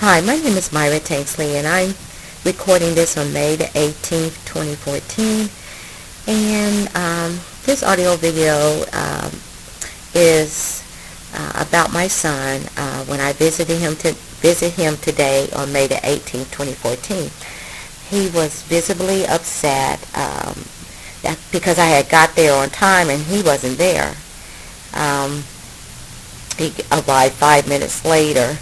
Hi, my name is Myra Tanksley, and I'm recording this on May the 18th, 2014. And this audio video is about my son when I visit him today on May the 18th, 2014. He was visibly upset because I had got there on time and he wasn't there. He arrived 5 minutes later.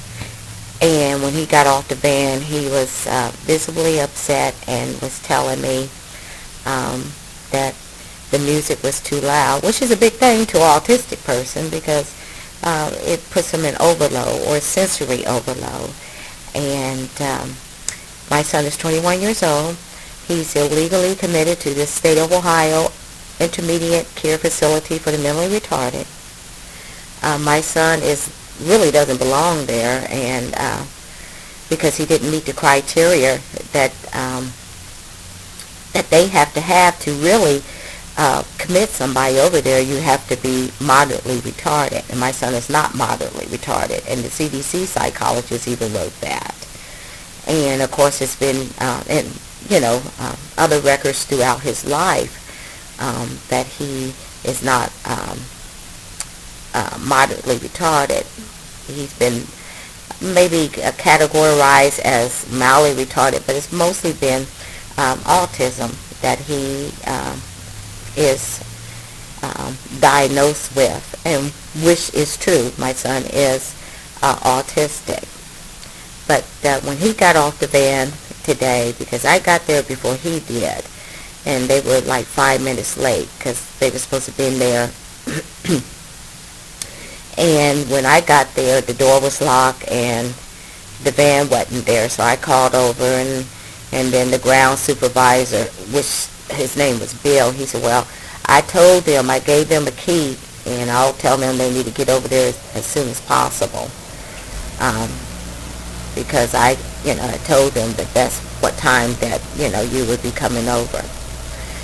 And when he got off the van, he was visibly upset and was telling me that the music was too loud, which is a big thing to an autistic person because it puts them in overload or sensory overload. And my son is 21 years old. He's illegally committed to the state of Ohio Intermediate Care Facility for the Mentally Retarded. My son really doesn't belong there, and because he didn't meet the criteria that they have to really commit somebody over there. You have to be moderately retarded, and my son is not moderately retarded, and the CDC psychologist even wrote that. And of course it's been other records throughout his life that he is not moderately retarded. He's been maybe categorized as mildly retarded, but it's mostly been autism that he is diagnosed with, and which is true. My son is autistic. But when he got off the van today, because I got there before he did, and they were like 5 minutes late because they were supposed to be in there. And when I got there, the door was locked and the van wasn't there. So I called over, and then the ground supervisor, which his name was Bill, he said, well, I told them, I gave them a key, and I'll tell them they need to get over there as soon as possible. Because I told them that that's what time that, you would be coming over.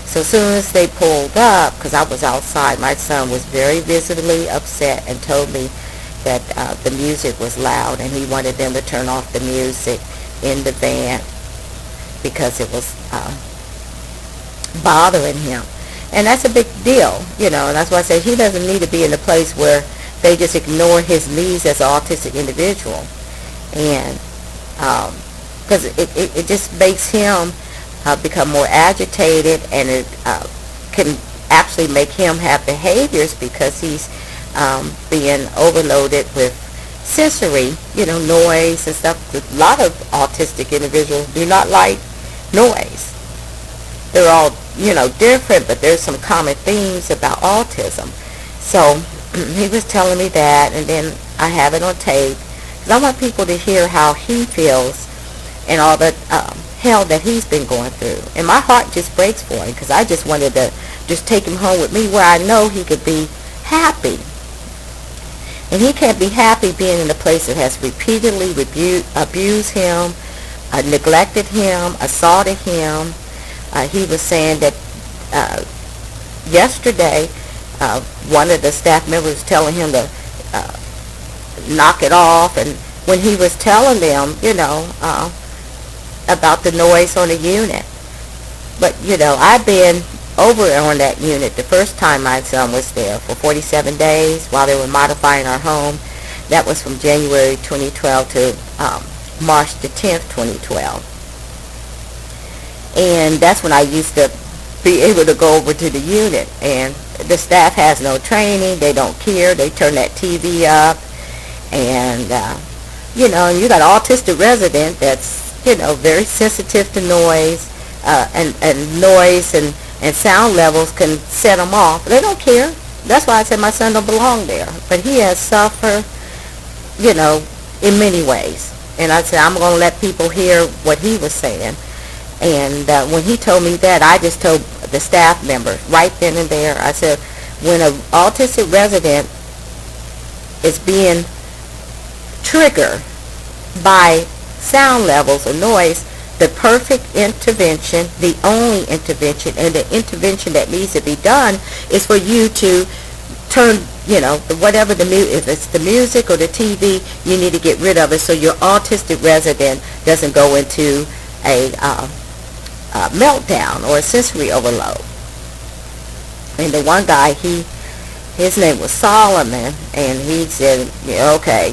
So as soon as they pulled up, because I was outside, my son was very visibly upset and told me that the music was loud and he wanted them to turn off the music in the van because it was bothering him. And that's a big deal, and that's why I say he doesn't need to be in a place where they just ignore his needs as an autistic individual. And because it just makes him become more agitated, and it can actually make him have behaviors because he's being overloaded with sensory, noise and stuff. A lot of autistic individuals do not like noise. They're all, different, but there's some common themes about autism. So he was telling me that, and then I have it on tape because I want people to hear how he feels and all the hell that he's been going through. And my heart just breaks for him because I just wanted to just take him home with me where I know he could be happy. And he can't be happy being in a place that has repeatedly abused him, neglected him, assaulted him. He was saying that yesterday one of the staff members was telling him to knock it off, and when he was telling them, about the noise on the unit. But, I've been over on that unit the first time my son was there for 47 days while they were modifying our home. That was from January 2012 to March the 10th, 2012. And that's when I used to be able to go over to the unit. And the staff has no training. They don't care. They turn that TV up. And, you got an autistic resident that's very sensitive to noise, and noise and sound levels can set them off. They don't care. That's why I said my son don't belong there. But he has suffered, in many ways. And I said I'm going to let people hear what he was saying. And when he told me that, I just told the staff member right then and there, I said, when an autistic resident is being triggered by sound levels or noise, the perfect intervention, the only intervention, and the intervention that needs to be done is for you to turn whatever if it's the music or the TV, you need to get rid of it so your autistic resident doesn't go into a meltdown or a sensory overload. And the one guy, his name was Solomon, and he said, yeah, okay,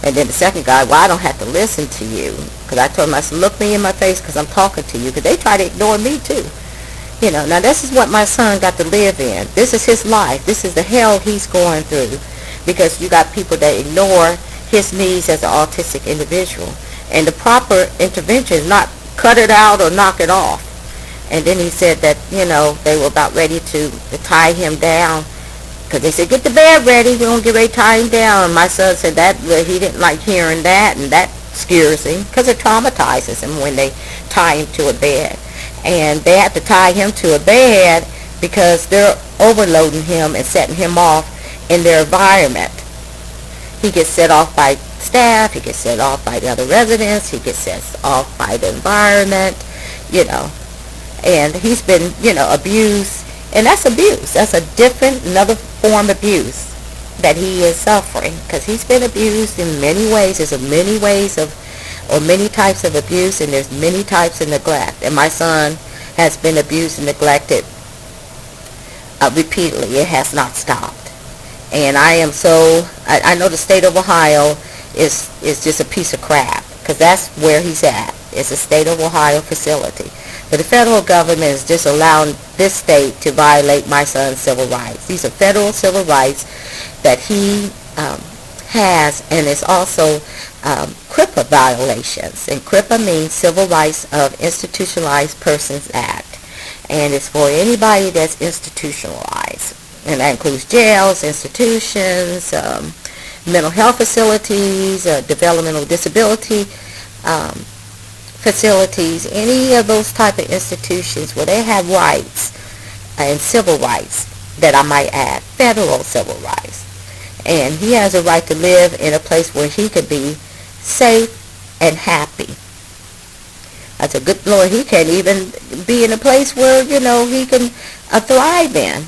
And then the second guy, well, I don't have to listen to you, because I told him, I said, look me in my face because I'm talking to you, because they try to ignore me too. Now this is what my son got to live in. This is his life. This is the hell he's going through, because you got people that ignore his needs as an autistic individual. And the proper intervention is not cut it out or knock it off. And then he said that, they were about ready to tie him down, because they said, get the bed ready, we're going to get ready to tie him down. And my son said that he didn't like hearing that, and that scares him, because it traumatizes him when they tie him to a bed. And they have to tie him to a bed because they're overloading him and setting him off in their environment. He gets set off by staff, he gets set off by the other residents, he gets set off by the environment, and he's been, abused. And that's abuse. That's another form of abuse that he is suffering, because he's been abused in many ways. There's many ways or many types of abuse, and there's many types of neglect. And my son has been abused and neglected repeatedly. It has not stopped. And I know the state of Ohio is just a piece of crap, because that's where he's at. It's a state of Ohio facility. But the federal government is just allowing this state to violate my son's civil rights. These are federal civil rights that he has, and it's also CRIPA violations. And CRIPA means Civil Rights of Institutionalized Persons Act. And it's for anybody that's institutionalized. And that includes jails, institutions, mental health facilities, developmental disability facilities, any of those type of institutions where they have rights and civil rights, that I might add, federal civil rights. And he has a right to live in a place where he could be safe and happy. I said, good Lord, he can't even be in a place where, he can thrive in,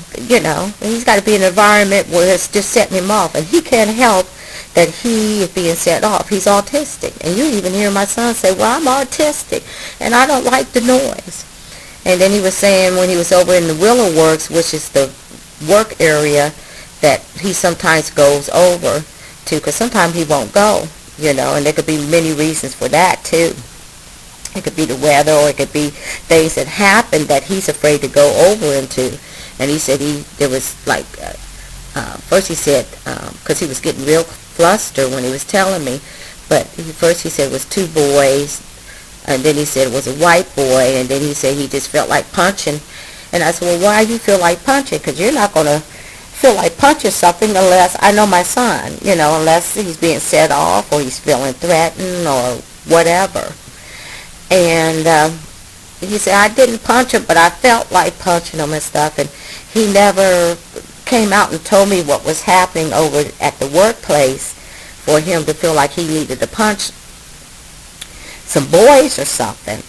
He's got to be in an environment where it's just setting him off. And he can't help that he is being set off. He's autistic. And you even hear my son say, well, I'm autistic, and I don't like the noise. And then he was saying when he was over in the Willow Works, which is the work area that he sometimes goes over to, because sometimes he won't go, and there could be many reasons for that too. It could be the weather, or it could be things that happen that he's afraid to go over into. And he said there was like, first he said, because he was getting real flustered when he was telling me, but first he said it was two boys, and then he said it was a white boy, and then he said he just felt like punching. And I said, well, why do you feel like punching? Because you're not going to feel like punching something unless, I know my son, unless he's being set off or he's feeling threatened or whatever. And he said, I didn't punch him, but I felt like punching him and stuff. And he never came out and told me what was happening over at the workplace for him to feel like he needed to punch some boys or something.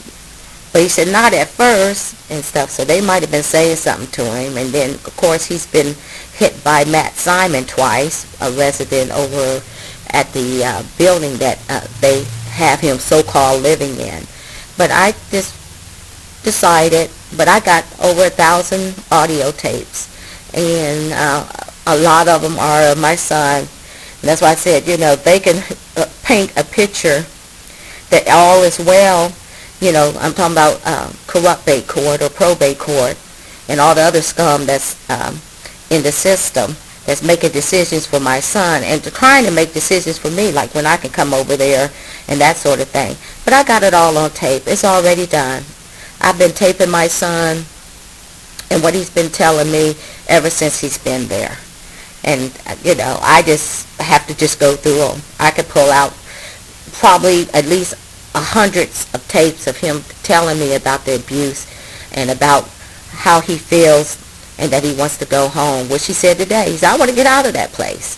But he said not at first and stuff, so they might have been saying something to him. And then, of course, he's been hit by Matt Simon twice, a resident over at the building that they have him so-called living in. But I just decided, but I got over 1,000 audio tapes, and a lot of them are of my son. And that's why I said, they can paint a picture that all is well. I'm talking about corrupate court or probate court and all the other scum that's in the system that's making decisions for my son and trying to make decisions for me, like when I can come over there and that sort of thing. But I got it all on tape. It's already done. I've been taping my son and what he's been telling me ever since he's been there. And, I just have to just go through them. I could pull out probably at least hundreds of tapes of him telling me about the abuse and about how he feels and that he wants to go home, which he said today. He said, I want to get out of that place.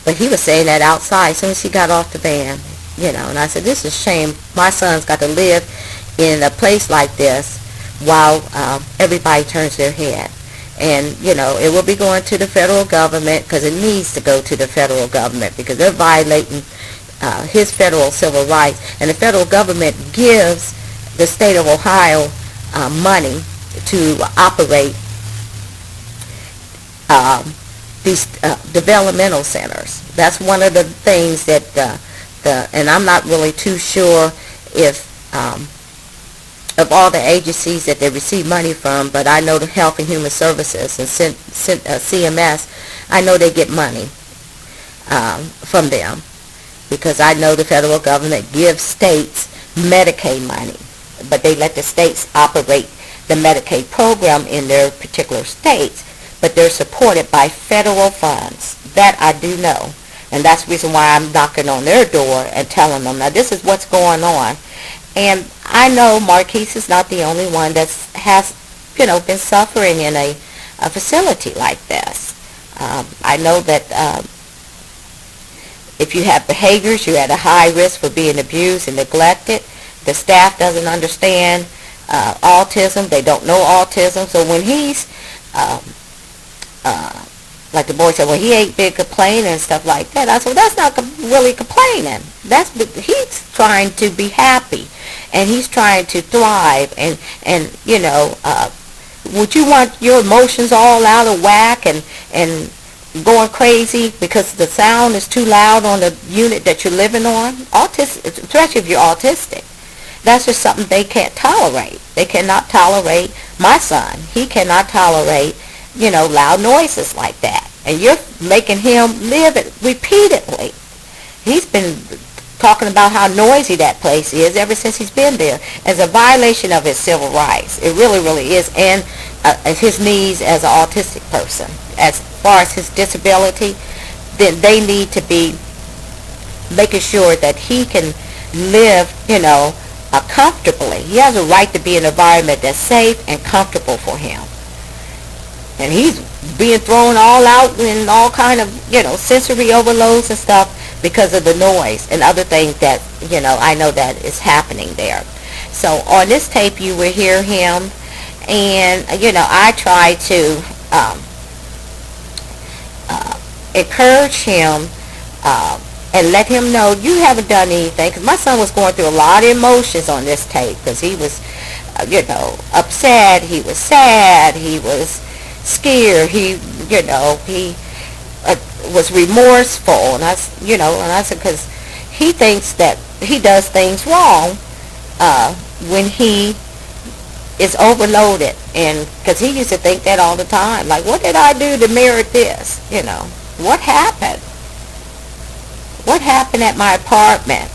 But he was saying that outside as soon as he got off the van, and I said, this is a shame. My son's got to live in a place like this while everybody turns their head. and, it will be going to the federal government because it needs to go to the federal government because they're violating his federal civil rights. And the federal government gives the state of Ohio money to operate these developmental centers. That's one of the things that and I'm not really too sure if of all the agencies that they receive money from, but I know the Health and Human Services and CMS, I know they get money from them because I know the federal government gives states Medicaid money, but they let the states operate the Medicaid program in their particular states, but they're supported by federal funds. That I do know, and that's the reason why I'm knocking on their door and telling them, now this is what's going on. And I know Marquise is not the only one that has, been suffering in a facility like this. I know that if you have behaviors, you're at a high risk for being abused and neglected. The staff doesn't understand autism. They don't know autism. So when he's, like the boy said, when he ain't been complaining and stuff like that, I said, well, that's not really complaining. He's trying to be happy, and he's trying to thrive, and would you want your emotions all out of whack and going crazy because the sound is too loud on the unit that you're living on? Especially if you're autistic. That's just something they can't tolerate. They cannot tolerate. My son, he cannot tolerate, loud noises like that. And you're making him live it repeatedly. He's been talking about how noisy that place is ever since he's been there as a violation of his civil rights. It really, really is. And his needs as an autistic person. As far as his disability, then they need to be making sure that he can live, comfortably. He has a right to be in an environment that's safe and comfortable for him. And he's being thrown all out in all kind of, sensory overloads and stuff because of the noise and other things that, I know that is happening there. So on this tape you will hear him, and, I try to encourage him and let him know you haven't done anything, because my son was going through a lot of emotions on this tape because he was, upset, he was sad, he was scared, he was remorseful, and I said, because he thinks that he does things wrong when he is overloaded, and because he used to think that all the time, like, what did I do to merit this? What happened? What happened at my apartment?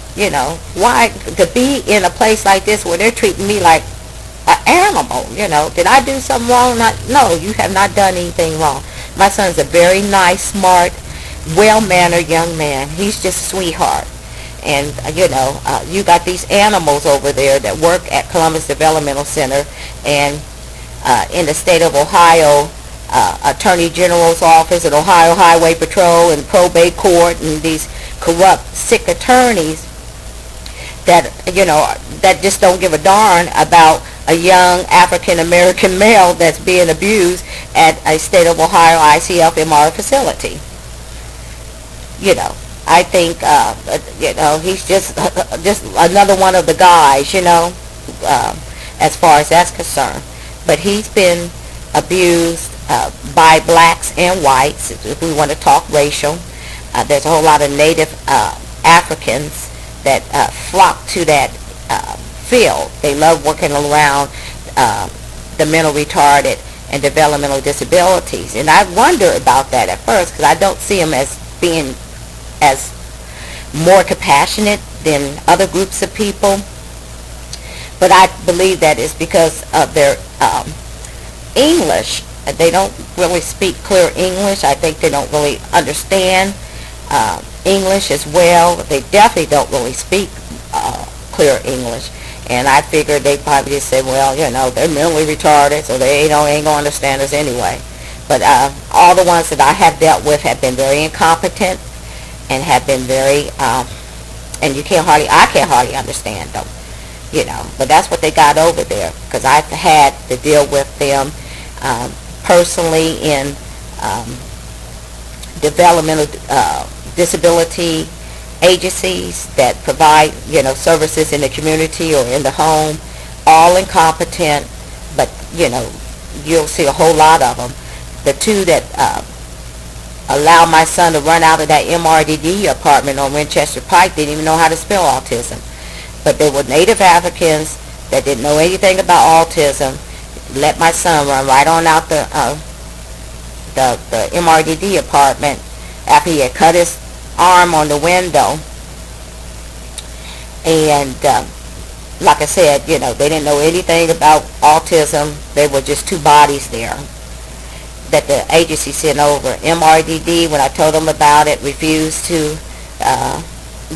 Why to be in a place like this where they're treating me like an animal? Did I do something wrong? No, you have not done anything wrong. My son's a very nice, smart, well-mannered young man. He's just a sweetheart. And, you got these animals over there that work at Columbus Developmental Center, and in the state of Ohio, Attorney General's office and Ohio Highway Patrol and probate court, and these corrupt, sick attorneys that, that just don't give a darn about a young African-American male that's being abused at a state of Ohio ICF-MR facility. I think, he's just another one of the guys, as far as that's concerned. But he's been abused by blacks and whites, if we want to talk racial. There's a whole lot of Native Africans that flock to that field. They love working around the mental retarded and developmental disabilities. And I wonder about that at first, because I don't see them as being as more compassionate than other groups of people. But I believe that is because of their English. They don't really speak clear English. I think they don't really understand English as well. They definitely don't really speak clear English. And I figured they probably just said, well, they're mentally retarded, so they ain't going to understand us anyway. But all the ones that I have dealt with have been very incompetent and have been very, and I can't hardly understand them, But that's what they got over there, because I've had to deal with them personally in developmental disability agencies that provide, services in the community or in the home, all incompetent, but, you'll see a whole lot of them. The two that allow my son to run out of that MRDD apartment on Winchester Pike didn't even know how to spell autism. But they were Native Africans that didn't know anything about autism. Let my son run right on out the MRDD apartment after he had cut his arm on the window. And like I said, they didn't know anything about autism. They were just two bodies there that the agency sent over. MRDD, when I told them about it, refused to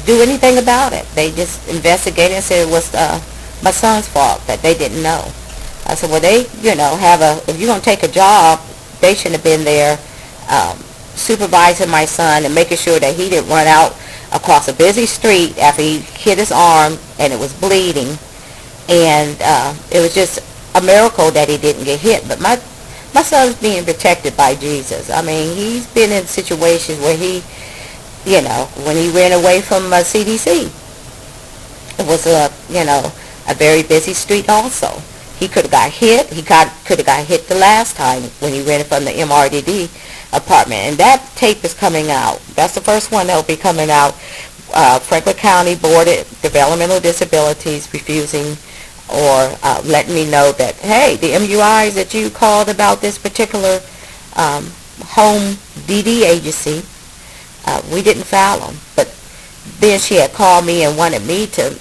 do anything about it. They just investigated and said it was my son's fault, that they didn't know. I said, well, they, if you're going to take a job, they shouldn't have been there supervising my son and making sure that he didn't run out across a busy street after he hit his arm and it was bleeding. And it was just a miracle that he didn't get hit. But my son's being protected by Jesus. I mean, he's been in situations where he, when he ran away from CDC, it was a very busy street also. He could have got hit. He could have got hit the last time when he ran from the MRDD apartment. And that tape is coming out. That's the first one that will be coming out. Franklin County Board of Developmental Disabilities refusing or letting me know that, hey, the MUIs that you called about this particular home DD agency, we didn't file them. But then she had called me and wanted me to,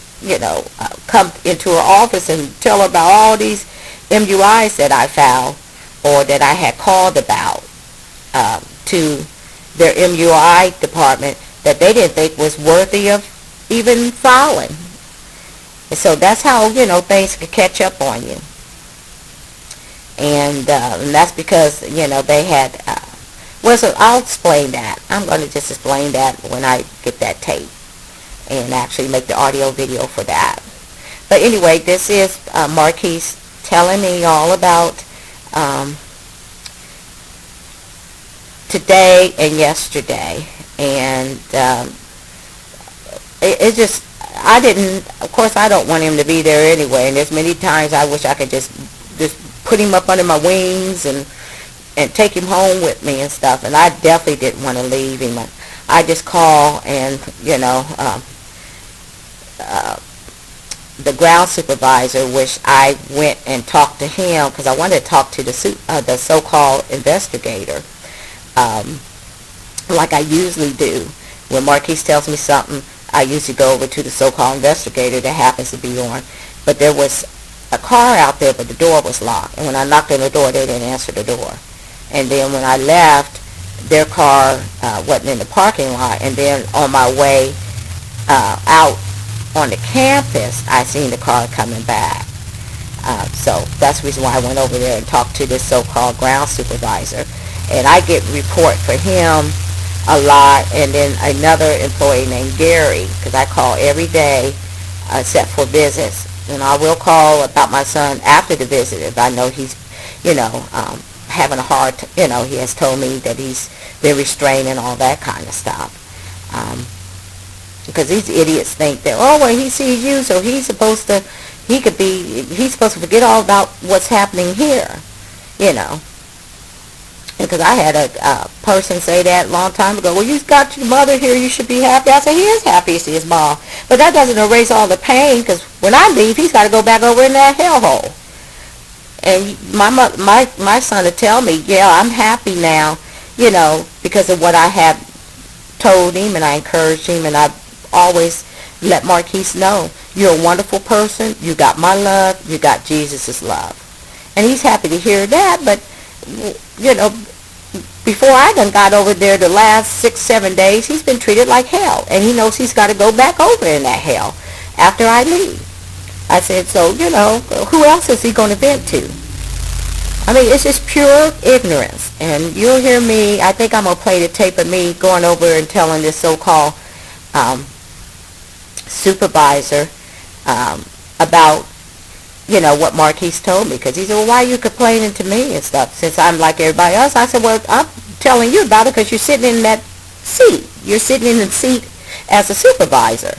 come into her office and tell her about all these MUIs that I filed or that I had called about to their MUI department that they didn't think was worthy of even filing. And so that's how, things could catch up on you. And that's because, they had, so I'll explain that. I'm going to just explain that when I get that tape and actually make the audio video for that. But anyway, this is Marquise telling me all about today and yesterday. And it just, of course I don't want him to be there anyway. And there's many times I wish I could just put him up under my wings and take him home with me and stuff. And I definitely didn't want to leave him. I just call and, the ground supervisor, which I went and talked to him because I wanted to talk to the so-called investigator, like I usually do. When Marquise tells me something, I usually go over to the so-called investigator that happens to be on. But there was a car out there, but the door was locked. And when I knocked on the door, they didn't answer the door. And then when I left, their car wasn't in the parking lot. And then on my way out on the campus, I seen the car coming back. So that's the reason why I went over there and talked to this so-called ground supervisor. And I get report for him a lot, and then another employee named Gary, because I call every day except for visits. And I will call about my son after the visit if I know he's, having a hard, he has told me that he's been restrained and all that kind of stuff. Because these idiots think that, oh, well, he sees you, so he's supposed to forget all about what's happening here, Because I had a person say that a long time ago, well, you've got your mother here, you should be happy. I said, he is happy to see his mom. But that doesn't erase all the pain, because when I leave, he's got to go back over in that hellhole. And my son would tell me, yeah, I'm happy now, because of what I have told him, and I encouraged him, and I always let Marquise know, you're a wonderful person, you got my love, you got Jesus' love. And he's happy to hear that, but, before I done got over there the last 6-7 days, he's been treated like hell, and he knows he's got to go back over in that hell after I leave. I said, so, who else is he going to vent to? I mean, it's just pure ignorance. And you'll hear me, I think I'm going to play the tape of me going over and telling this so-called supervisor about, what Marquise told me, because he said, well, why are you complaining to me and stuff since I'm like everybody else? I said, well, I'm telling you about it because you're sitting in that seat. You're sitting in the seat as a supervisor.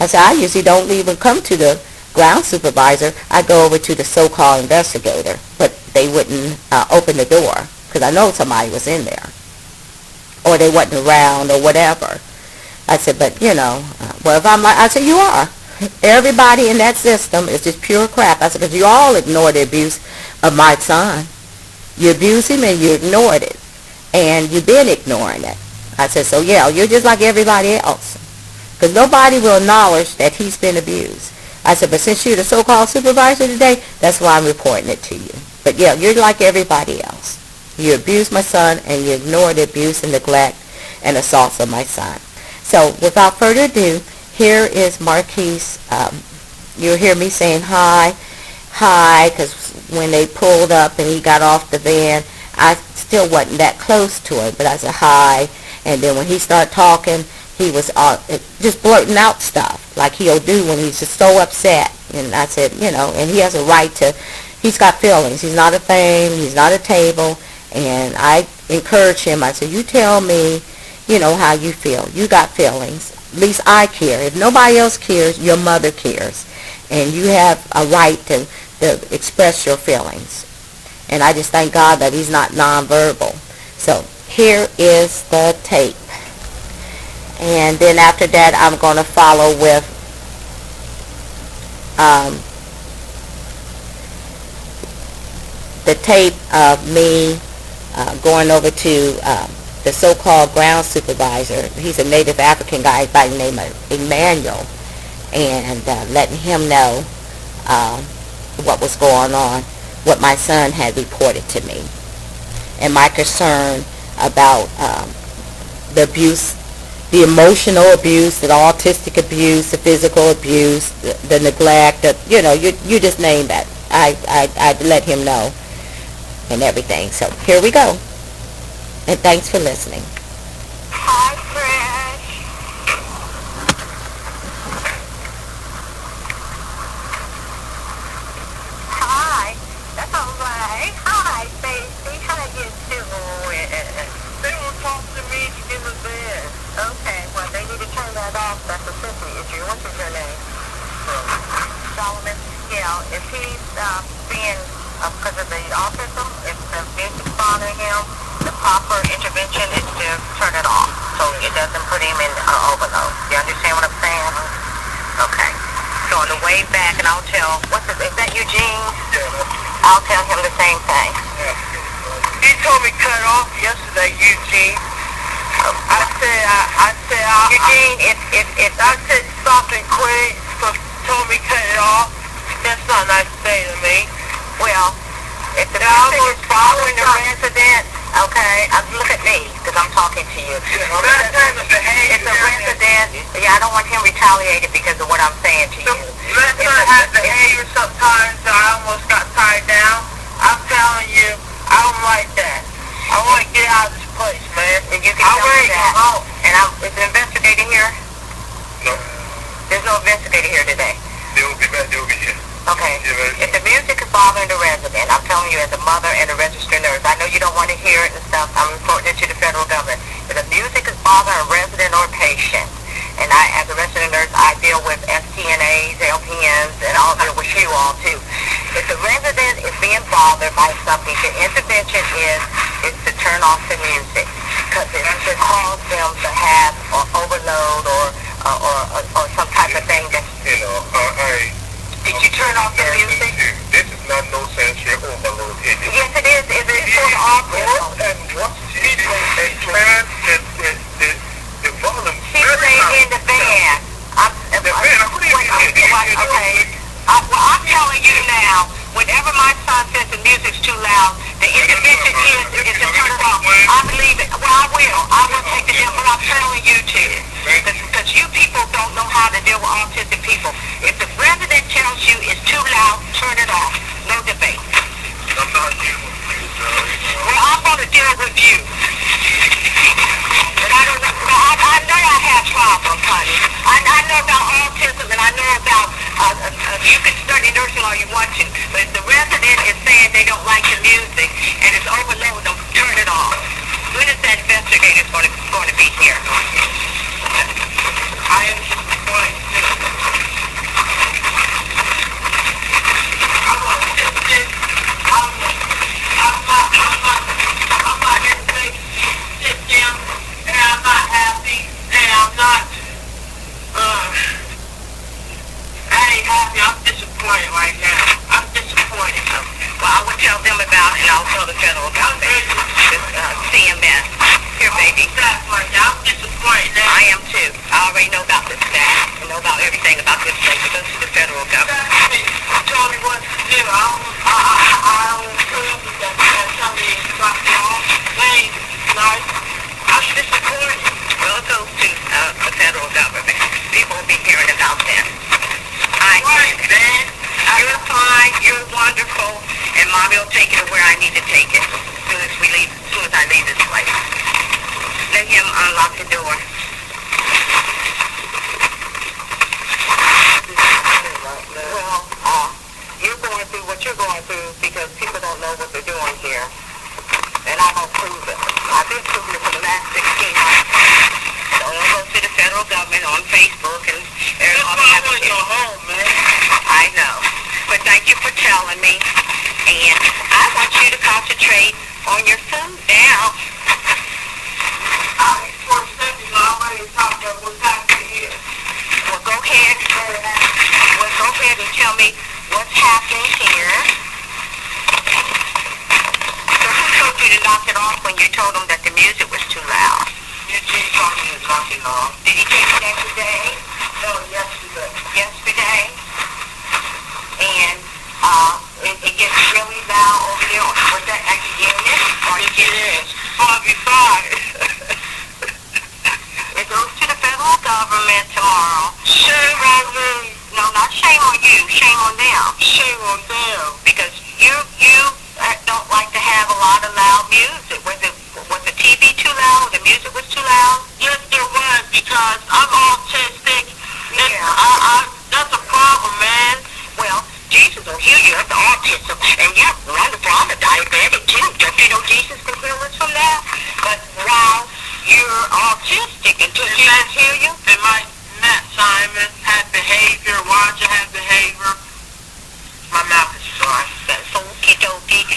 I said, I usually don't even come to the ground supervisor. I go over to the so-called investigator, but they wouldn't open the door because I know somebody was in there, or they wasn't around or whatever. I said, but, well, if I'm like, I said, you are. Everybody in that system is just pure crap. I said, because you all ignore the abuse of my son. You abused him and you ignored it. And you've been ignoring it. I said, so yeah, you're just like everybody else. Because nobody will acknowledge that he's been abused. I said, but since you're the so-called supervisor today, that's why I'm reporting it to you. But yeah, you're like everybody else. You abused my son and you ignored the abuse and neglect and assaults of my son. So without further ado, here is Marquise. You'll hear me saying hi, because when they pulled up and he got off the van, I still wasn't that close to him, but I said hi. And then when he started talking, he was just blurting out stuff like he'll do when he's just so upset. And I said, and he has a right to, he's got feelings. He's not a thing. He's not a table. And I encourage him. I said, you tell me, how you feel. You got feelings. At least I care. If nobody else cares, your mother cares. And you have a right to express your feelings. And I just thank God that he's not nonverbal. So here is the tape. And then after that, I'm going to follow with the tape of me going over to the so-called ground supervisor. He's a native African guy by the name of Emmanuel, and letting him know what was going on, what my son had reported to me, and my concern about the abuse, the emotional abuse, the autistic abuse, the physical abuse, the neglect, you just name that. I let him know and everything. So here we go. And thanks for listening. Hi, Fresh. Hi. That's all right. Hi, Stacy. How you doing? They won't talk to me to give a bed. Okay, well, they need to turn that off. That's a safety issue. What's your name? Solomon. Yeah, if he's being, because of the autism, if the music's bothering him, the proper intervention is to turn it off so it doesn't put him in overload. You understand what I'm saying? Okay. So on the way back, and I'll tell, is that Eugene? Yeah. I'll tell him the same thing. Yeah. He told me cut off yesterday, Eugene. I said, Eugene, if I said something quick, told me cut it off, that's not nice to say to me. Well, if the person is following the resident, okay, look at me, because I'm talking to you. It's a resident. Yeah, I don't want him retaliated because of what I'm saying to you. Last time I had behavior sometimes, I almost got tied down. I'm telling you, I don't like that. I want to get out of this place, man. And you can tell me that. And is the investigator here? No. There's no investigator here today. They will be back. They will be here. Okay. If the music is bothering the resident, I'm telling you as a mother and a registered nurse, I know you don't want to hear it and stuff, I'm reporting it to the federal government. If the music is bothering a resident or patient, and I, as a registered nurse, I deal with STNAs, LPNs, and I'll deal with you all too. If the resident is being bothered by something, the intervention is to turn off the music, because it could cause them to have overload or some type of thing that, did you turn off the music? This is not no sensory overload. Yes, it is. It is for the autism. And what she expand the volume. She's saying in the van. Okay. Well, I'm telling you now, whenever my son says the music's too loud, the intervention is to turn it off. I believe it. Well, I will. I will take the deal, but I'm telling you to. Because you people don't know how to deal with autistic people. If the resident tells you it's too loud, turn it off. No debate. I'm not dealing with you, sir. Well, I'm going to deal with you. And I don't know. I know I have problems, honey. I know about autism, and I know about, you can study nursing all you disappointed right now. I'm disappointed. Well, I would tell them about it, and I'll tell the federal government, CMS. Here, baby. I'm disappointed now. I am too. I already know about this staff. I know about everything about this place. It goes to the federal government. You told me what to do. I don't approve of that. Tell me about the wrong thing. Nice. I'm disappointed. Well, it goes to the federal government. People will be hearing about them. Right, man. You're fine. You're wonderful. And Mommy will take it where I need to take it as soon as I leave this place. Let him unlock the door. Well, you're going through what you're going through because people don't know what they're doing here. And I don't prove it. I've been proving it for the last 16 months. So it'll go to the federal government on Facebook and everything. That's why I want to go home, man. I know. But thank you for telling me. And I want you to concentrate on your food now. Already talked about what's happening here. Well, go ahead. Go ahead and tell me what's happening here. So who told you to knock it off when you told him that the music was too loud? You told me to knock it off. Did he take it yesterday? No, yesterday. Yesterday? And it gets really loud over there. Was that at the unit? Or it is. Probably 5. It goes to the federal government tomorrow. Shame on me. No, not shame on you. Shame on them. Shame on them. Because you don't like to have a lot of loud music. Was the TV too loud? The music was too loud? Yes, there was, because I'm autistic. Yeah. That's a problem, man. Well, Jesus will heal you of the autism. And you're wonderful. I'm a diabetic, too. Don't you know Jesus can heal us from that? But while you're autistic, and did Jesus heal you? And Matt Simon had behavior. Roger had behavior. My mouth is dry. That's okie-dokie.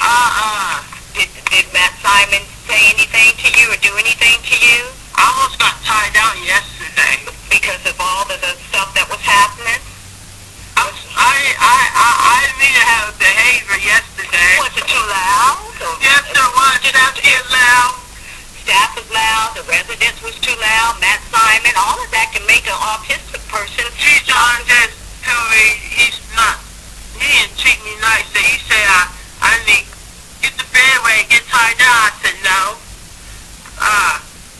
Did Matt Simon say anything to you or do anything to you? I almost got tied down yesterday. Because of all of the stuff that was happening? I didn't mean to have behavior yesterday. Was it too loud? Yes, there was. It had to get loud. Staff was loud. The residence was too loud. Matt Simon. All of that can make an autistic person. She just tell me he didn't treat me nice. So he said I need to get the bed where I get tied down. I said no.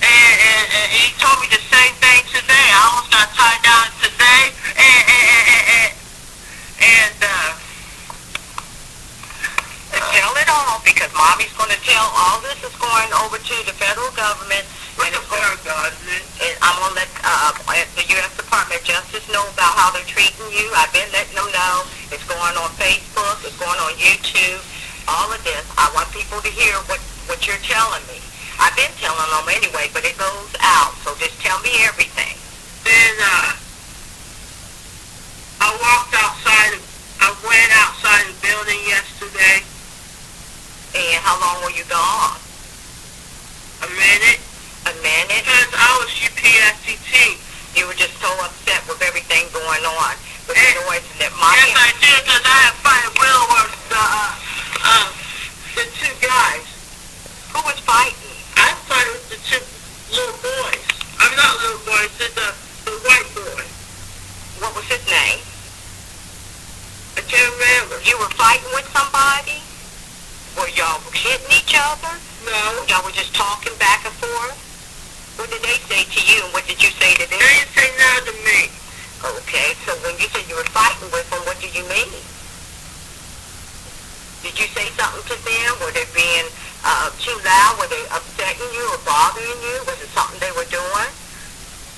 And he told me the same thing today. I almost got tied down today. And tell it all, because Mommy's going to tell all this is going over to the federal government. And it's going and I'm going to let the U.S. Department of Justice know about how they're treating you. I've been letting them know. It's going on Facebook. It's going on YouTube. All of this. I want people to hear what you're telling me. I've been telling them anyway, but it goes out. So just tell me everything. Then I walked outside. I went outside the building yesterday. And how long were you gone? A minute. A minute? Because I was UPSCT. You were just so upset with everything going on. With the noise and that Mommy... Yes, I did, because I had fighting Will with the two guys. Who was fighting? I fight with the two little boys. I'm not little boys, it's the white boy. What was his name? I can't remember. You were fighting with somebody? Were y'all hitting each other? No. Y'all were just talking back and forth? What did they say to you, and what did you say to them? They didn't say nothing to me. Okay, so when you said you were fighting with them, what do you mean? Did you say something to them? Were they being too loud? Were they upsetting you or bothering you? Was it something they were doing?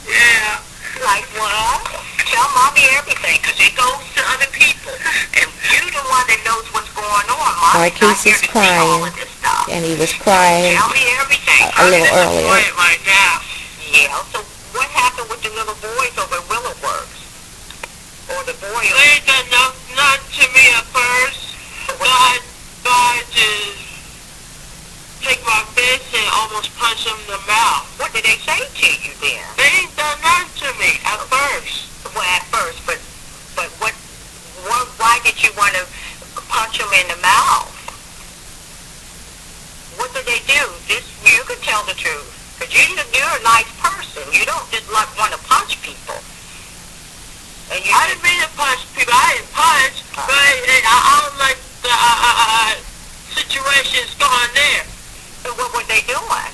Yeah. Like what? Tell Mommy everything, because it goes to other people. And you're the one that knows what's going on. Marquise is crying, and he was crying Tell me everything. a little earlier. Right now. Yeah, so what happened with the little boys over at Willowworks? Or the boy... They ain't done nothing to me at first. God to take my fist and almost punch him in the mouth. What did they say to you then? They ain't done nothing to me at first. Well, at first, but why did And you I didn't mean to punch people. I didn't punch, but I don't like the situations going there. So what were they doing?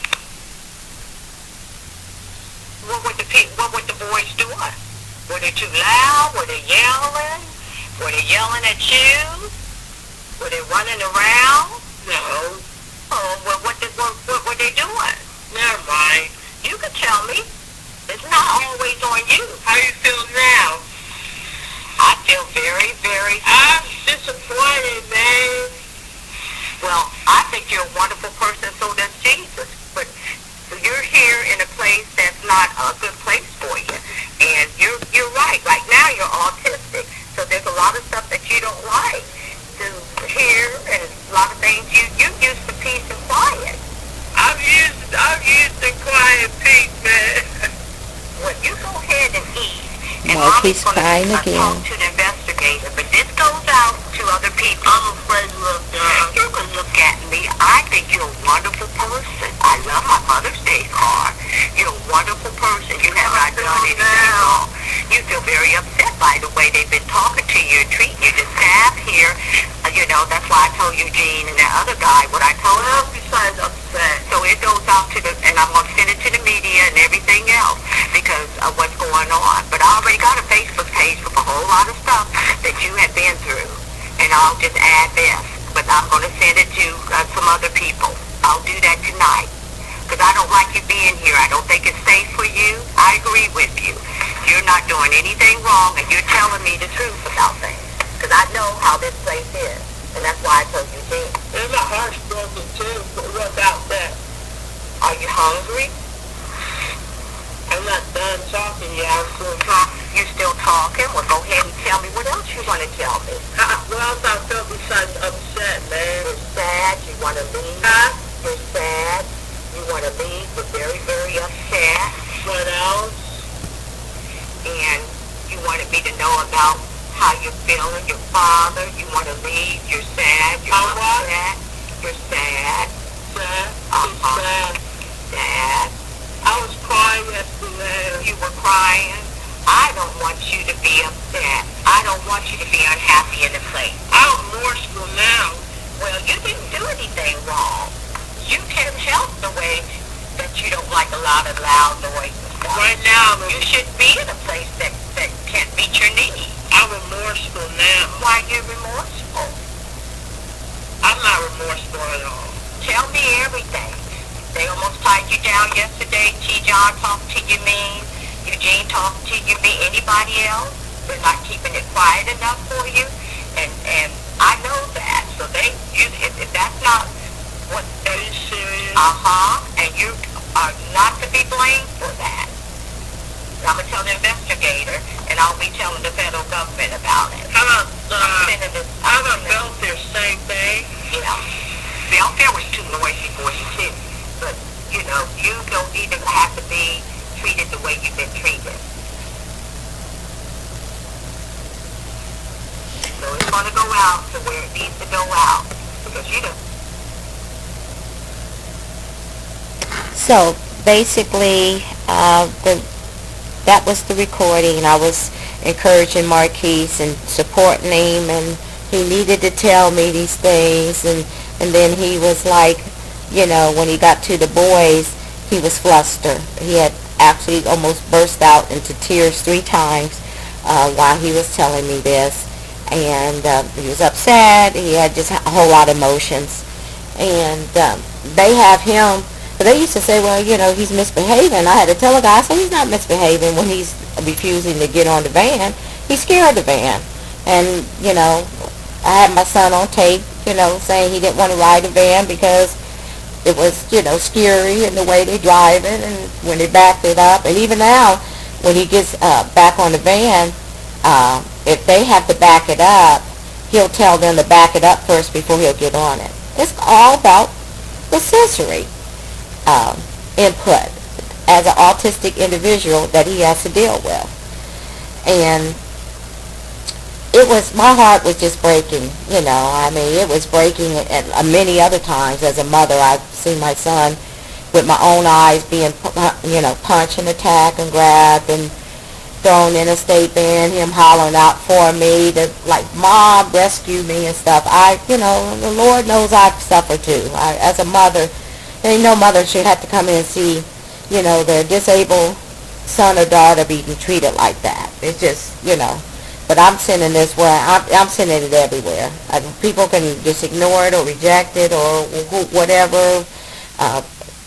What were the boys doing? Were they too loud? Were they yelling? Were they yelling at you? Were they running around? No. Oh, well, what were they doing? Never mind. You can tell me. It's not always on you. How you feel now? I feel very, very... I'm disappointed, man. Well, I think you're a wonderful person, so does Jesus. But you're here in a place that's not a good place for you. And you're right. Right now you're autistic. So there's a lot of stuff that you don't like to hear, and a lot of things you're used to peace and quiet. I'm used to quiet peace, man. Well, you go ahead and eat. And Mark, he's Mommy's crying gonna again. talk to the investigator, but this goes out to other people. I'm afraid to look down. You can look at me. I think you're a wonderful person. I love my Mother's Day card. You're a wonderful person. You have not done anything wrong. You feel very upset by the way they've been talking to you and treating you. The staff here, that's why I told Eugene and that other guy what I told him. Besides upset. So it goes out to and I'm going to send it to the media and everything else because of what's going on. But I already got a Facebook page with a whole lot of stuff that you have been through. And I'll just add this. But I'm going to send it to some other people. I'll do that tonight. Because I don't like you being here. I don't think it's safe for you. I agree with you. You're not doing anything wrong, and you're telling me the truth about things. Because I know how this place is. And that's why I told you, Gene. And my heart's broken too. But what about that? Are you hungry? I'm not done talking yet. I'm still talking. You're still talking? Well, go ahead and tell me what else you want to tell me. What else I feel besides upset, man? You're sad. You want to leave. Huh? You're sad. You want to leave. You're very, very upset. What else? And you wanted me to know about how you're feeling, your father. You want to leave. You're sad. You're upset. You're sad. Sad? Uh-huh. Sad. Sad. I was crying yesterday. You were crying. I don't want you to be upset. I don't want you to be unhappy in the place. I'm remorseful now. Well, you didn't do anything wrong. You can help the way that you don't like a lot of loud noise and stuff. Right now, You should be in a place that can't meet your needs. I'm remorseful now. Why you're remorseful? I'm not remorseful at all. Tell me everything. They almost tied you down yesterday. T. John talked to you mean. Eugene talked to you mean. Anybody else? They're not keeping it quiet enough for you. And I know that. So if that's not what Are you serious? and you are not to be blamed for that. I'm going to tell the investigator, and I'll be telling the federal government about it. How about, I'm Belfair, same thing? Belfair was too noisy for you, too. But, you don't even have to be treated the way you've been treated. So it's going to go out to where it needs to go out. Because So basically, that was the recording. I was encouraging Marquise and supporting him, and he needed to tell me these things. And then he was like, when he got to the boys, he was flustered. He had actually almost burst out into tears 3 times while he was telling me this. And he was upset. He had just a whole lot of emotions. And they have him. They used to say, well, he's misbehaving. I had to tell a guy, I said, he's not misbehaving when he's refusing to get on the van. He's scared of the van. And, I had my son on tape, saying he didn't want to ride the van because it was, scary in the way they drive it and when they backed it up. And even now, when he gets back on the van, if they have to back it up, he'll tell them to back it up first before he'll get on it. It's all about the sensory input as an autistic individual that he has to deal with. And my heart was just breaking, it was breaking at many other times. As a mother, I've seen my son with my own eyes being, punched and attacked and grabbed, and thrown in a state ban, him hollering out for me, to like, Mom, rescue me and stuff. The Lord knows I've suffered too. As a mother, there ain't no mother should have to come in and see, their disabled son or daughter being treated like that. It's just, but I'm sending this where I'm sending it everywhere. People can just ignore it or reject it or whatever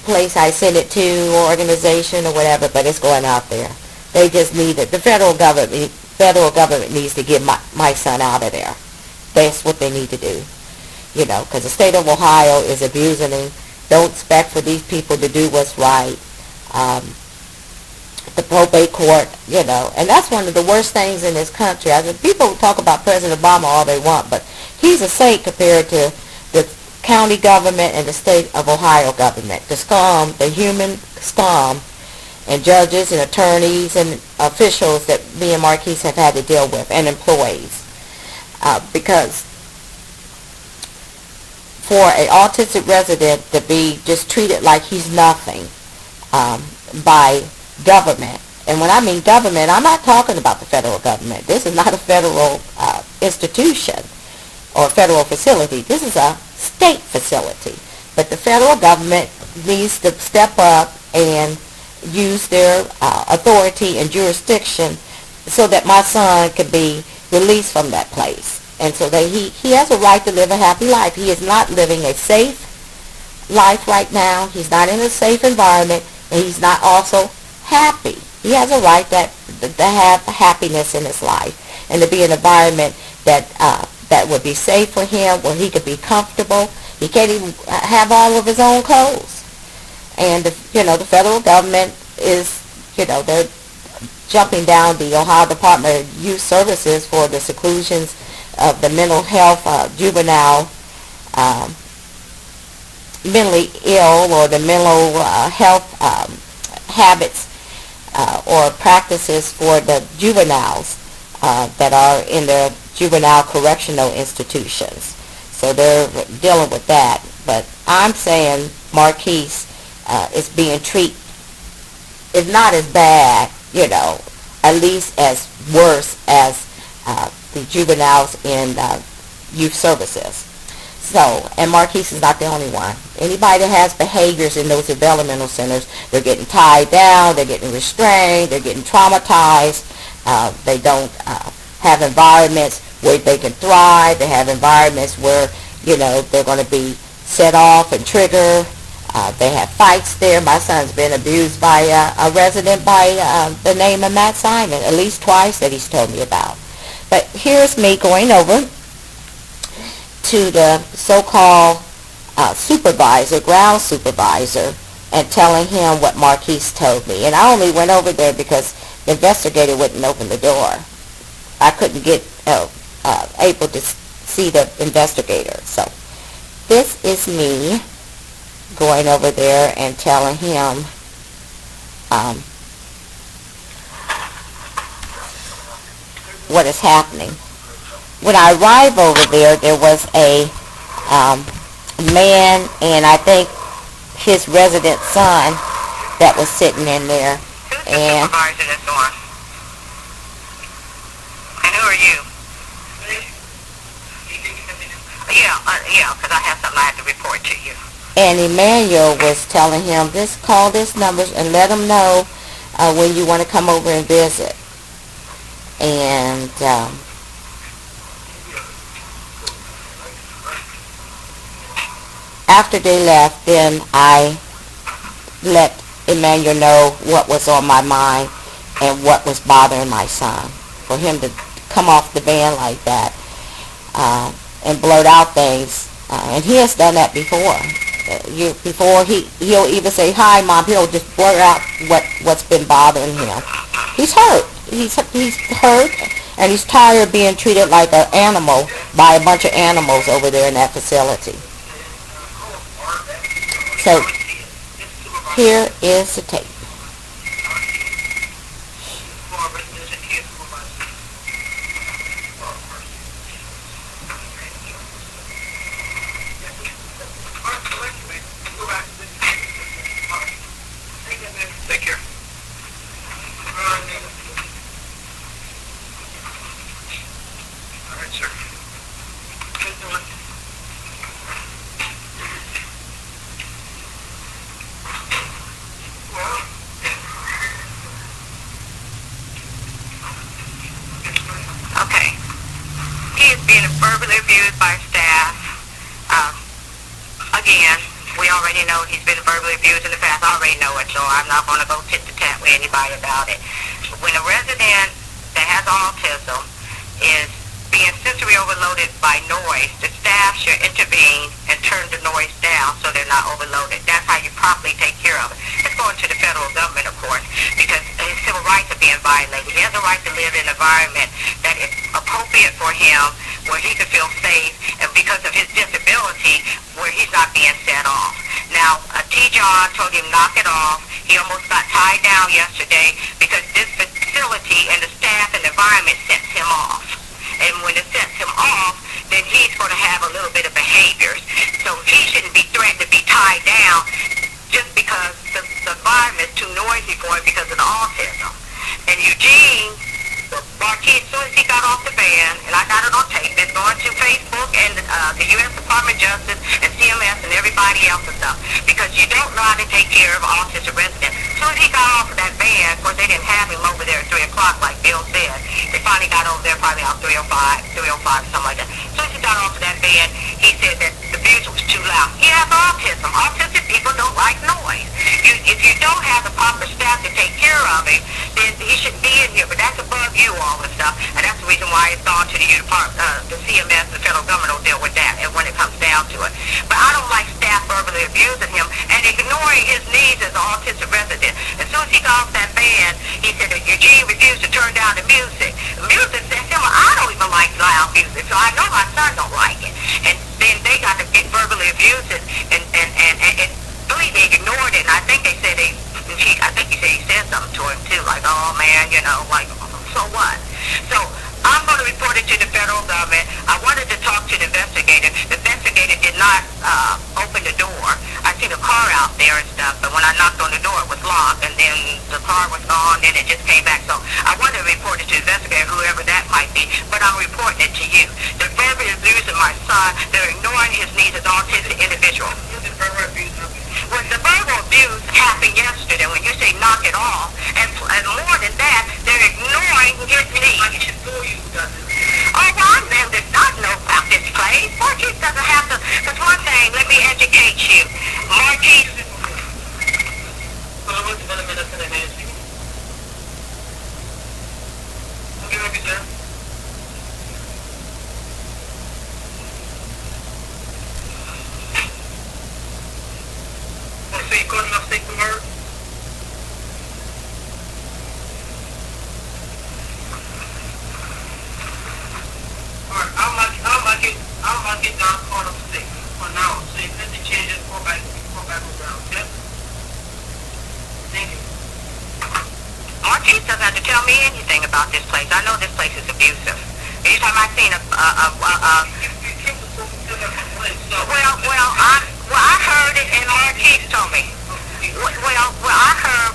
place I send it to, or organization or whatever, but it's going out there. They just need it. The federal government needs to get my son out of there. That's what they need to do. Because the state of Ohio is abusing him. Don't expect for these people to do what's right. The probate court, and that's one of the worst things in this country. People talk about President Obama all they want, but he's a saint compared to the county government and the state of Ohio government. The scum, the human scum, and judges and attorneys and officials that me and Marquise have had to deal with, and employees. Because for an autistic resident to be just treated like he's nothing by government, and when I mean government, I'm not talking about the federal government. This is not a federal institution or federal facility. This is a state facility. But the federal government needs to step up and use their authority and jurisdiction so that my son can be released from that place. And so that he has a right to live a happy life. He is not living a safe life right now. He's not in a safe environment, and he's not also happy. He has a right to have happiness in his life, and to be in an environment that would be safe for him, where he could be comfortable. He can't even have all of his own clothes. And the federal government is, they're jumping down the Ohio Department of Youth Services for the seclusions of the mental health juvenile mentally ill, or the mental health habits or practices for the juveniles that are in the juvenile correctional institutions. So they're dealing with that. But I'm saying Marquise is being treated, is not as bad, at least as worse as the juveniles in youth services. So, and Marquise is not the only one. Anybody that has behaviors in those developmental centers, they're getting tied down, they're getting restrained, they're getting traumatized. They don't have environments where they can thrive. They have environments where, they're going to be set off and trigger. They have fights there. My son's been abused by a resident by the name of Matt Simon, at least twice that he's told me about. But here's me going over to the so-called supervisor, ground supervisor, and telling him what Marquise told me. And I only went over there because the investigator wouldn't open the door. I couldn't get able to see the investigator. So this is me going over there and telling him what is happening. When I arrived over there, there was a man and I think his resident son that was sitting in there. Who's the And supervisor that's on? And who are you? Yeah, because I have something I have to report to you. and Emmanuel was telling him, just call this number and let him know when you want to come over and visit. And after they left, then I let Emmanuel know what was on my mind and what was bothering my son. For him to come off the van like that and blurt out things, and he has done that before. He'll even say, "Hi, Mom." He'll just blurt out what's been bothering him. He's hurt. He's hurt, and he's tired of being treated like an animal by a bunch of animals over there in that facility. So here is the tape. Take care. is being verbally abused by staff. Again, we already know he's been verbally abused in the past. I already know it, so I'm not going to go tit-to-tat with anybody about it. When a resident that has autism is being sensory overloaded by noise, the staff should intervene and turn the noise down so they're not overloaded. That's how you properly take care of it. It's going to the federal government, of course, because his civil rights are being violated. He has a right to live in an environment that is appropriate for him, where he can feel safe, and because of his disability, where he's not being set off. Now, T. John told him knock it off. He almost got tied down yesterday because this facility and the staff and the environment sets him off. And when it sets him off, then he's going to have a little bit of behaviors. So he shouldn't be threatened to be tied down just because the environment is too noisy for him because of the autism. And Eugene Marquis, as soon as he got off the van, and I got it on tape, it's going to Facebook and the U.S. Department of Justice and CMS and everybody else and stuff, because you don't know how to take care of autistic residents. As soon as he got off of that van, of course they didn't have him over there at 3 o'clock like Bill said. They finally got over there probably around 3:05, something like that. As soon as he got off of that van, he said that the music was too loud. He has autism. Autistic people don't like noise. If you don't have the proper staff to take care of him, then he shouldn't be in here, but that's above you all and stuff, and that's the reason why it's gone to the the CMS, the federal government will deal with that, and when it comes down to it. But I don't like staff verbally abusing him and ignoring his needs as an autistic resident. As soon as he got off that van, he said that Eugene refused to turn down the music. The music said, I don't even like loud music, so I know my son don't like it. And then they got to get verbally abused, and believe they ignored it, and I think they said I think he said he said something to him too, like, oh man, like, so what? So I'm going to report it to the federal government. I wanted to talk to the investigator. The investigator did not open the door. I seen a car out there and stuff, but when I knocked on the door, it was locked, and then the car was gone, and it just came back. So I wanted to report it to the investigator, whoever that might be, but I'm reporting it to you. They're verbally abusing my son. They're ignoring his needs as an autistic individual. Well, the verbal abuse happened yesterday when you say knock it off, and more than that, they're ignoring his needs. Oh, well, I know about this place. Marquise doesn't have to, because one thing, let me educate you. Marquise... So you got enough sick to her? Alright, I'm not get down caught up sick for now. So if anything changes, go back around, okay? Thank you. Marquise doesn't have to tell me anything about this place. I know this place is abusive. Anytime I've seen I heard it, and Marquise told me. I heard,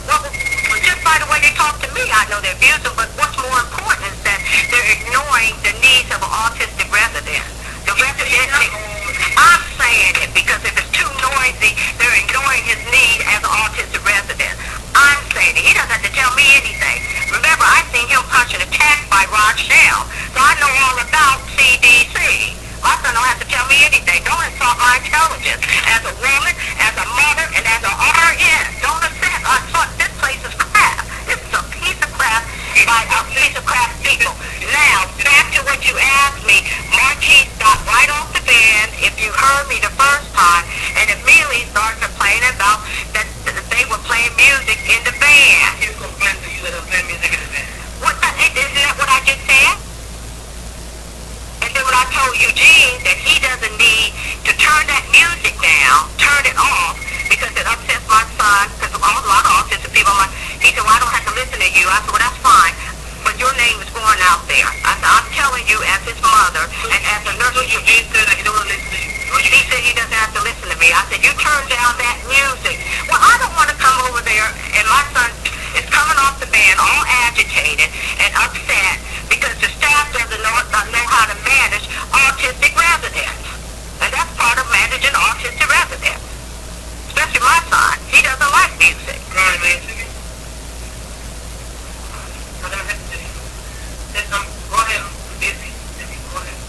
just by the way they talk to me, I know they're abusive, but what's more important is that they're ignoring the needs of an autistic resident. The resident, I'm saying it because if it's too noisy, they're ignoring his need as an autistic resident. I'm saying it. He doesn't have to tell me anything. Remember, I seen him punch an attack by Rochelle, so I know all about CDC. My son don't have to tell me anything. Don't insult my intelligence. As a woman, as a mother, and as an RN, don't accept. I thought this place is crap. This is a piece of crap by a piece of crap people. Now, back to what you asked me. Marquise got right off the van, if you heard me the first time, and immediately started complaining about that they were playing music in the van. You complained to you that I'm playing music in the van. Isn't that what I just said? And then when I told Eugene that he doesn't need to turn that music down, turn it off, because it upsets my son, because a lot of autistic people, he said, well, I don't have to listen to you. I said, well, that's fine, but your name is going out there. I said, I'm telling you as his mother, and as a nurse, Eugene said that he don't want to listen to you. well, he said he doesn't have to listen to me. I said, you turn down that music. Well, I don't want to come over there, and my son is coming off the van all agitated and upset because the staff doesn't know how to manage autistic residents. And that's part of managing autistic residents. Especially my son. He doesn't like music. Right, man. I never had to do it. Go ahead. I'm busy. Go ahead.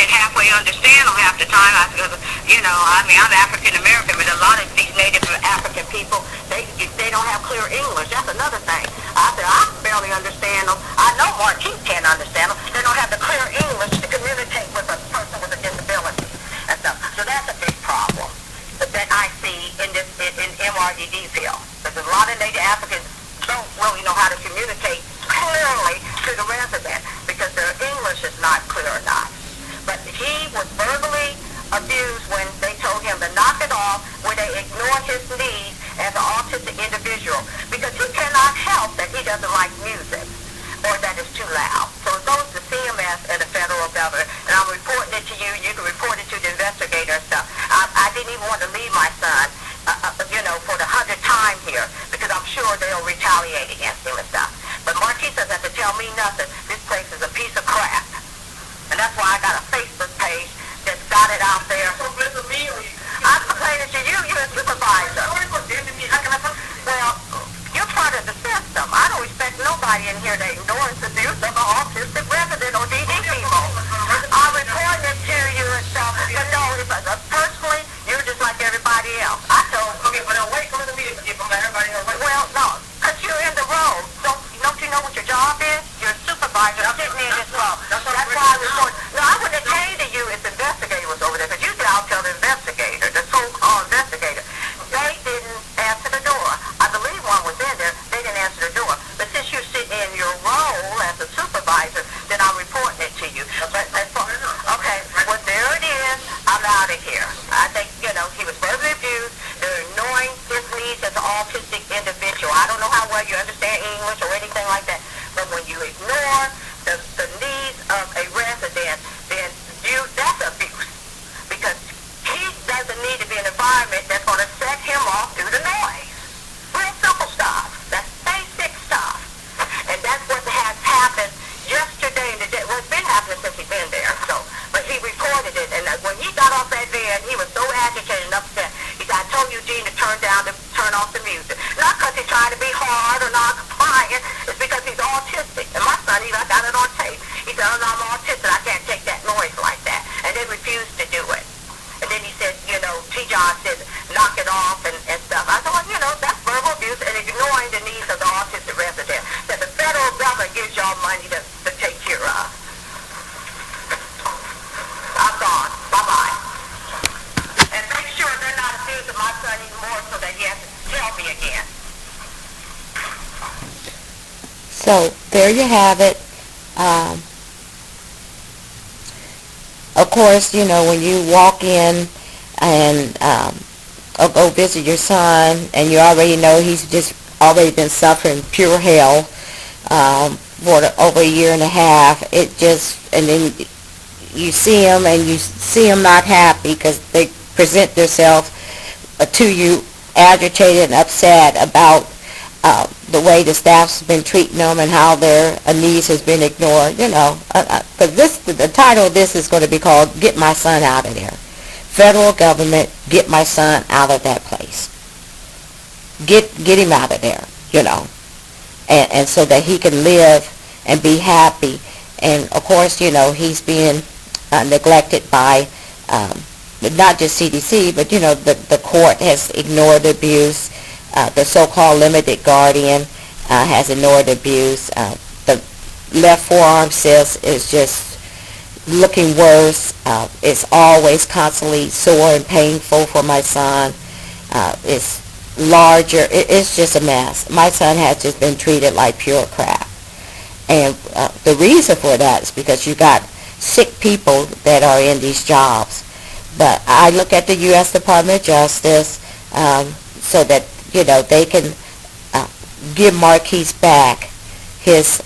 can halfway understand them half the time. I'm African American, but a lot of these Native African people, they don't have clear English. That's another thing. I said, I barely understand them. I know Marquise can't understand them. They don't have the clear English to communicate with a person with a disability and stuff. So that's a big problem that I see in MRDD field. Because a lot of Native Africans don't really know how to communicate clearly to the resident because their English is not clear enough. But he was verbally abused when they told him to knock it off, when they ignored his needs as an autistic individual, because he cannot help that he doesn't like music or that it's too loud. So it goes to CMS and the federal government, and I'm reporting it to you. You can report it to the investigator and stuff. I didn't even want to leave my son, for the 100th time here, because I'm sure they'll retaliate against him and stuff. But Marquise doesn't have to tell me nothing. This place is a piece of crap. And that's why I got a Facebook page that's got it out there. I'm complaining to you. You're a supervisor. Well, you're part of the system. I don't expect nobody in here to ignore the abuse of an autistic resident or DD people. I'll report it to you and stuff. But no, personally, you're just like everybody else. I told well, no, because you're in the role. Don't you know what your job is? You're a supervisor sitting in this role. That's why I report. No, I wouldn't have came to you if the investigator was over there, because usually I'll tell the investigator, the so-called investigator. They didn't answer the door. I believe one was in there. They didn't answer the door. But since you're sitting in your role as a supervisor, then I'm reporting it to you. Okay, well, there it is. I'm out of here. I think, he was verbally abused. They're ignoring his needs as an autistic individual. I don't know how well you understand English or anything like that, but when you ignore the needs of a resident, then that's abuse, because he doesn't need to be in an environment that's going to set him off through the noise. Real simple stuff. That's basic stuff. And that's what has happened yesterday and today. Well, it's been happening since he's been there, but he reported it, and when he got off that van, he was so agitated and upset. He said, I told Eugene to turn off the music. Not because he's trying to be hard or not compliant, it's because he's autistic. And my son, I got it on tape. He said, I'm autistic, I can't take that noise like that. And they refused to do it. And then he said, T. John said, knock it off and stuff. I said, well, that's verbal abuse and ignoring the needs of the autistic resident that the federal government gives y'all money to take care of. I'm gone. Bye-bye. And make sure they're not abusing my son anymore so that he has to tell me again. So there you have it. Of course, when you walk in and go visit your son, and you already know he's just already been suffering pure hell for over a year and a half, and then you see him and you see him not happy because they present themselves to you agitated and upset about the way the staff's been treating them and how their needs has been ignored, because the title of this is going to be called Get My Son Out of There. Federal government, get my son out of that place. Get him out of there, and so that he can live and be happy. And of course, he's being neglected by not just CDC, but the court has ignored the abuse. The so-called limited guardian has ignored the abuse. The left forearm cyst is just looking worse. It's always constantly sore and painful for my son. It's larger. It's just a mess. My son has just been treated like pure crap. And the reason for that is because you got sick people that are in these jobs. But I look at the U.S. Department of Justice so that they can give Marquise back his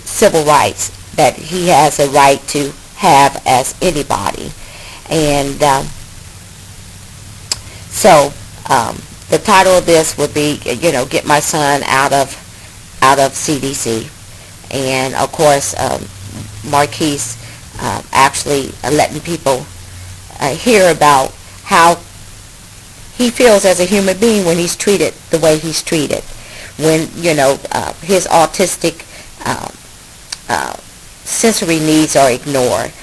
civil rights that he has a right to have as anybody. And so the title of this would be, Get My Son out of CDC. And of course, Marquise actually letting people hear about how he feels as a human being when he's treated the way he's treated, when his autistic sensory needs are ignored.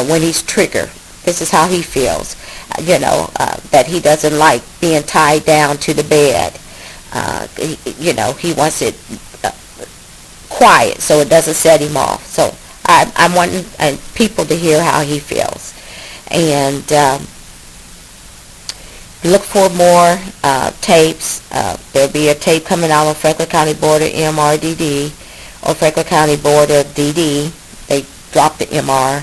when he's triggered. This is how he feels, that he doesn't like being tied down to the bed. He wants it quiet so it doesn't set him off. So I'm wanting people to hear how he feels. And look for more tapes. There'll be a tape coming out on Franklin County Board of MRDD or Franklin County Board of DD. They dropped the MR.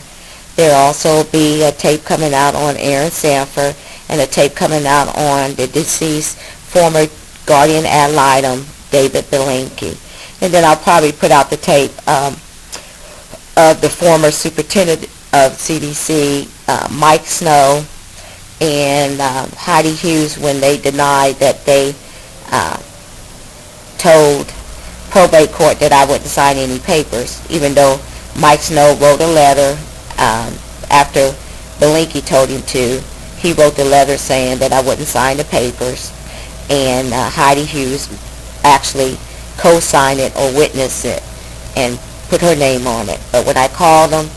There'll also be a tape coming out on Aaron Sanford and a tape coming out on the deceased former guardian ad litem, David Belinky. And then I'll probably put out the tape of the former superintendent of CDC, Mike Snow, and Heidi Hughes, when they denied that they told probate court that I wouldn't sign any papers, even though Mike Snow wrote a letter after Belinky told him to. He wrote the letter saying that I wouldn't sign the papers, and Heidi Hughes actually co-signed it or witnessed it and put her name on it. But when I called them,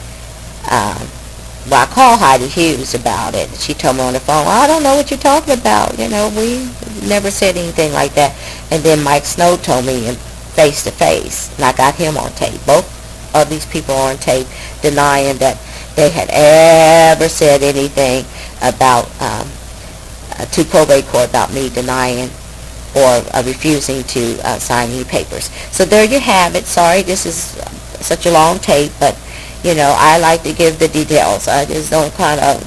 I called Heidi Hughes about it. She told me on the phone, I don't know what you're talking about. We never said anything like that. And then Mike Snow told me face to face, and I got him on tape. Both of these people are on tape denying that they had ever said anything about to probate court about me denying or refusing to sign any papers. So there you have it. Sorry, this is such a long tape, but I like to give the details. I just don't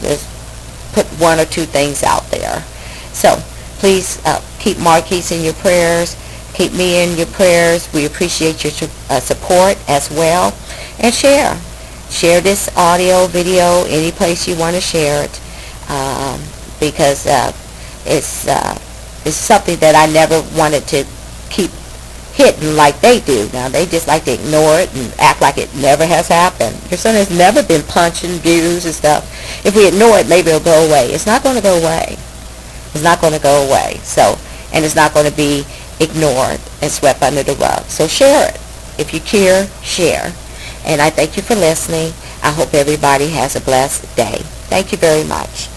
just put one or two things out there. So please keep Marquise in your prayers. Keep me in your prayers. We appreciate your support as well. And share. Share this audio, video, any place you want to share it, because it's something that I never wanted to keep hidden like they do. Now, they just like to ignore it and act like it never has happened. Your son has never been punched and abused and stuff. If we ignore it, maybe it'll go away. It's not going to go away. It's not going to go away. So, and it's not going to be ignored and swept under the rug. So share it. If you care, share. And I thank you for listening. I hope everybody has a blessed day. Thank you very much.